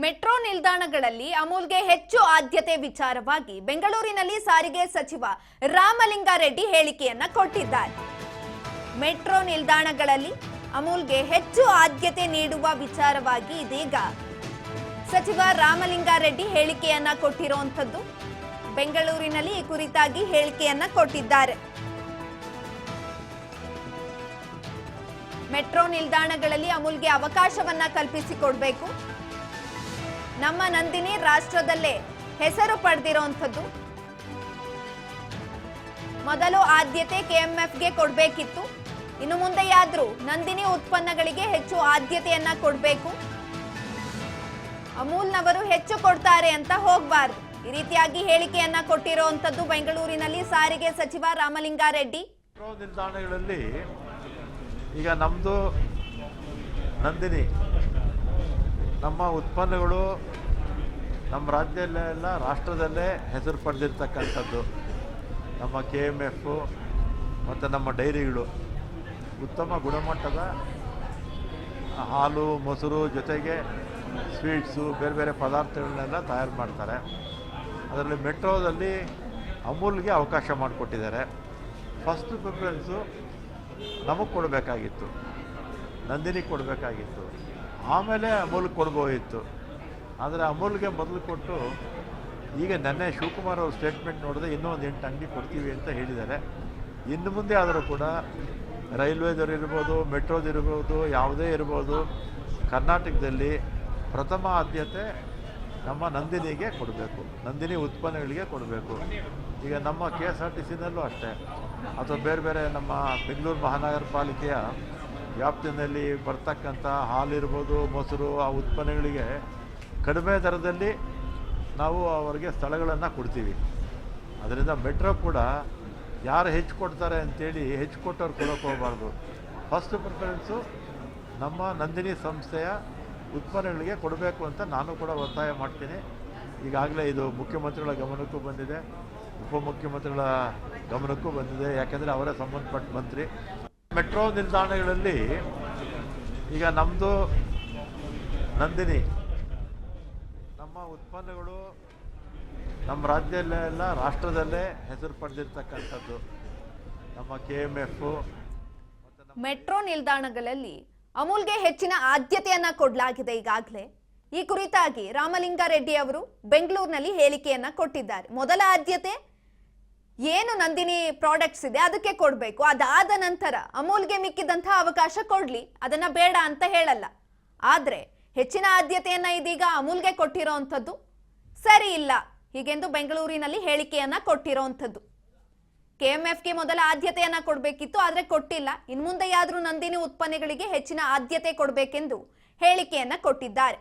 Metro ನಿಲ್ದಾಣಗಳಲ್ಲಿ ಅಮೂಲ್ಗೆ ಹೆಚ್ಚು ಆದ್ಯತೆ ವಿಚಾರವಾಗಿ ಬೆಂಗಳೂರಿನಲ್ಲಿ ಸಾರಿಗೆ ಸಚಿವ ರಾಮಲಿಂಗಾರೆಡ್ಡಿ ಹೇಳಿಕೆಯನ್ನ ಕೊಟ್ಟಿದ್ದಾರೆ. ಮೆಟ್ರೋ ನಿಲ್ದಾಣಗಳಲ್ಲಿ ಅಮೂಲ್ಗೆ ಹೆಚ್ಚು ಆದ್ಯತೆ ನೀಡುವ ವಿಚಾರವಾಗಿ ಇದೀಗ ಸಚಿವ ರಾಮಲಿಂಗಾರೆಡ್ಡಿ ಹೇಳಿಕೆಯನ್ನ ಕೊಟ್ಟಿರುವಂತದ್ದು. ಬೆಂಗಳೂರಿನಲ್ಲಿ ಈ ಕುರಿತಾಗಿ ಹೇಳಿಕೆಯನ್ನ ಕೊಟ್ಟಿದ್ದಾರೆ. ಮೆಟ್ರೋ ನಿಲ್ದಾಣಗಳಲ್ಲಿ ಅಮೂಲ್ಗೆ ಅವಕಾಶವನ್ನ ಕಲ್ಪಿಸಿಕೊಡಬೇಕು. ನಮ್ಮ ನಂದಿನಿ ರಾಷ್ಟ್ರದಲ್ಲೇ ಹೆಸರು ಪಡೆದಿರುವಂತದ್ದು. ಮೊದಲು ಆದ್ಯತೆ ಕೆಎಂಎಫ್ಗೆ ಕೊಡಬೇಕಿತ್ತು. ಇನ್ನು ಮುಂದೆಯಾದ್ರೂ ನಂದಿನಿ ಉತ್ಪನ್ನಗಳಿಗೆ ಹೆಚ್ಚು ಆದ್ಯತೆಯನ್ನ ಕೊಡಬೇಕು. ಅಮೂಲ್ನವರು ಹೆಚ್ಚು ಕೊಡ್ತಾರೆ ಅಂತ ಹೋಗಬಾರದು. ಈ ರೀತಿಯಾಗಿ ಹೇಳಿಕೆಯನ್ನ ಕೊಟ್ಟಿರುವಂತದ್ದು ಬೆಂಗಳೂರಿನಲ್ಲಿ ಸಾರಿಗೆ ಸಚಿವ ರಾಮಲಿಂಗಾರೆಡ್ಡಿ. ಮೆಟ್ರೋ ನಿಲ್ದಾಣಗಳಲ್ಲಿ ಈಗ ನಮ್ಮದು ನಂದಿನಿ ನಮ್ಮ ಉತ್ಪನ್ನಗಳು ನಮ್ಮ ರಾಜ್ಯದಲ್ಲೆಲ್ಲ ರಾಷ್ಟ್ರದಲ್ಲೇ ಹೆಸರು ಪಡೆದಿರ್ತಕ್ಕಂಥದ್ದು. ನಮ್ಮ KMF ಮತ್ತು ನಮ್ಮ ಡೈರಿಗಳು ಉತ್ತಮ ಗುಣಮಟ್ಟದ ಹಾಲು ಮೊಸರು ಜೊತೆಗೆ ಸ್ವೀಟ್ಸು ಬೇರೆ ಬೇರೆ ಪದಾರ್ಥಗಳನ್ನೆಲ್ಲ ತಯಾರು ಮಾಡ್ತಾರೆ. ಅದರಲ್ಲಿ ಮೆಟ್ರೋದಲ್ಲಿ ಅಮೂಲ್ಗೆ ಅವಕಾಶ ಮಾಡಿಕೊಟ್ಟಿದ್ದಾರೆ. ಫಸ್ಟ್ ಪ್ರಿಫರೆನ್ಸು ನಮಗೆ ಕೊಡಬೇಕಾಗಿತ್ತು, ನಂದಿನಿ ಕೊಡಬೇಕಾಗಿತ್ತು, ಆಮೇಲೆ ಅಮೂಲ್ಗೆ ಕೊಡ್ಬೋದಿತ್ತು. ಆದರೆ ಅಮೂಲ್ಗೆ ಮೊದಲು ಕೊಟ್ಟು ಈಗ ನೆನ್ನೆ ಶಿವಕುಮಾರ್ ಅವ್ರ ಸ್ಟೇಟ್ಮೆಂಟ್ ನೋಡಿದ್ರೆ ಇನ್ನೂ ಒಂದು 8 ಅಂಗಡಿ ಕೊಡ್ತೀವಿ ಅಂತ ಹೇಳಿದ್ದಾರೆ. ಇನ್ನು ಮುಂದೆ ಆದರೂ ಕೂಡ ರೈಲ್ವೇದವ್ರು ಇರ್ಬೋದು, ಮೆಟ್ರೋದಿರ್ಬೋದು, ಯಾವುದೇ ಇರ್ಬೋದು, ಕರ್ನಾಟಕದಲ್ಲಿ ಪ್ರಥಮ ಆದ್ಯತೆ ನಮ್ಮ ನಂದಿನಿಗೆ ಕೊಡಬೇಕು, ನಂದಿನಿ ಉತ್ಪನ್ನಗಳಿಗೆ ಕೊಡಬೇಕು. ಈಗ ನಮ್ಮ KSRTCನಲ್ಲೂ ಅಷ್ಟೇ, ಅಥವಾ ಬೇರೆ ಬೇರೆ ನಮ್ಮ ಬೆಂಗಳೂರು ಮಹಾನಗರ ಪಾಲಿಕೆಯ ವ್ಯಾಪ್ತಿಯಲ್ಲಿ ಬರ್ತಕ್ಕಂಥ ಹಾಲಿರ್ಬೋದು, ಮೊಸರು, ಆ ಉತ್ಪನ್ನಗಳಿಗೆ ಕಡಿಮೆ ದರದಲ್ಲಿ ನಾವು ಅವರಿಗೆ ಸ್ಥಳಗಳನ್ನು ಕೊಡ್ತೀವಿ. ಅದರಿಂದ ಮೆಟ್ರೋ ಕೂಡ ಯಾರು ಹೆಚ್ಚು ಕೊಡ್ತಾರೆ ಅಂತೇಳಿ ಹೆಚ್ಚು ಕೊಟ್ಟವ್ರು ಕೊಡೋಕೆ ಹೋಗಬಾರ್ದು. ಫಸ್ಟ್ ಪ್ರಿಫರೆನ್ಸು ನಮ್ಮ ನಂದಿನಿ ಸಂಸ್ಥೆಯ ಉತ್ಪನ್ನಗಳಿಗೆ ಕೊಡಬೇಕು ಅಂತ ನಾನು ಕೂಡ ಒತ್ತಾಯ ಮಾಡ್ತೀನಿ. ಈಗಾಗಲೇ ಇದು ಮುಖ್ಯಮಂತ್ರಿಗಳ ಗಮನಕ್ಕೂ ಬಂದಿದೆ, ಉಪಮುಖ್ಯಮಂತ್ರಿಗಳ ಗಮನಕ್ಕೂ ಬಂದಿದೆ. ಯಾಕೆಂದರೆ ಅವರೇ ಸಂಬಂಧಪಟ್ಟ ಮಂತ್ರಿ. ಮೆಟ್ರೋ ನಿಲ್ದಾಣಗಳಲ್ಲಿ ಈಗ ನಮ್ಮದು ನಂದಿನಿ ನಮ್ಮ ಉತ್ಪನ್ನಗಳು ನಮ್ಮ ರಾಜ್ಯದಲ್ಲೆಲ್ಲ ರಾಷ್ಟ್ರದಲ್ಲೇ ಹೆಸರು ಪಡೆದಿರ್ತಕ್ಕಂಥದ್ದು. ನಮ್ಮ KMF ಮೆಟ್ರೋ ನಿಲ್ದಾಣಗಳಲ್ಲಿ ಅಮೂಲ್ಗೆ ಹೆಚ್ಚಿನ ಆದ್ಯತೆಯನ್ನ ಕೊಡಲಾಗಿದೆ ಈಗಾಗಲೇ. ಈ ಕುರಿತಾಗಿ ರಾಮಲಿಂಗಾರೆಡ್ಡಿ ಅವರು ಬೆಂಗಳೂರಿನಲ್ಲಿ ಹೇಳಿಕೆಯನ್ನ ಕೊಟ್ಟಿದ್ದಾರೆ. ಮೊದಲ ಆದ್ಯತೆ ಏನು ನಂದಿನಿ ಪ್ರಾಡಕ್ಟ್ಸ್ ಇದೆ ಅದಕ್ಕೆ ಕೊಡಬೇಕು. ಅದಾದ ನಂತರ ಅಮೂಲ್ಗೆ ಮಿಕ್ಕಿದಂತಹ ಅವಕಾಶ ಕೊಡ್ಲಿ, ಅದನ್ನ ಬೇಡ ಅಂತ ಹೇಳಲ್ಲ. ಆದ್ರೆ ಹೆಚ್ಚಿನ ಆದ್ಯತೆಯನ್ನ ಇದೀಗ ಅಮೂಲ್ಗೆ ಕೊಟ್ಟಿರೋಂಥದ್ದು ಸರಿ ಇಲ್ಲ ಹೀಗೆಂದು ಬೆಂಗಳೂರಿನಲ್ಲಿ ಹೇಳಿಕೆಯನ್ನ ಕೊಟ್ಟಿರೋಂಥದ್ದು. KMFಗೆ ಮೊದಲ ಆದ್ಯತೆಯನ್ನ ಕೊಡಬೇಕಿತ್ತು, ಆದ್ರೆ ಕೊಟ್ಟಿಲ್ಲ. ಇನ್ನು ಮುಂದೆಯಾದ್ರೂ ನಂದಿನಿ ಉತ್ಪನ್ನಗಳಿಗೆ ಹೆಚ್ಚಿನ ಆದ್ಯತೆ ಕೊಡಬೇಕೆಂದು ಹೇಳಿಕೆಯನ್ನ ಕೊಟ್ಟಿದ್ದಾರೆ.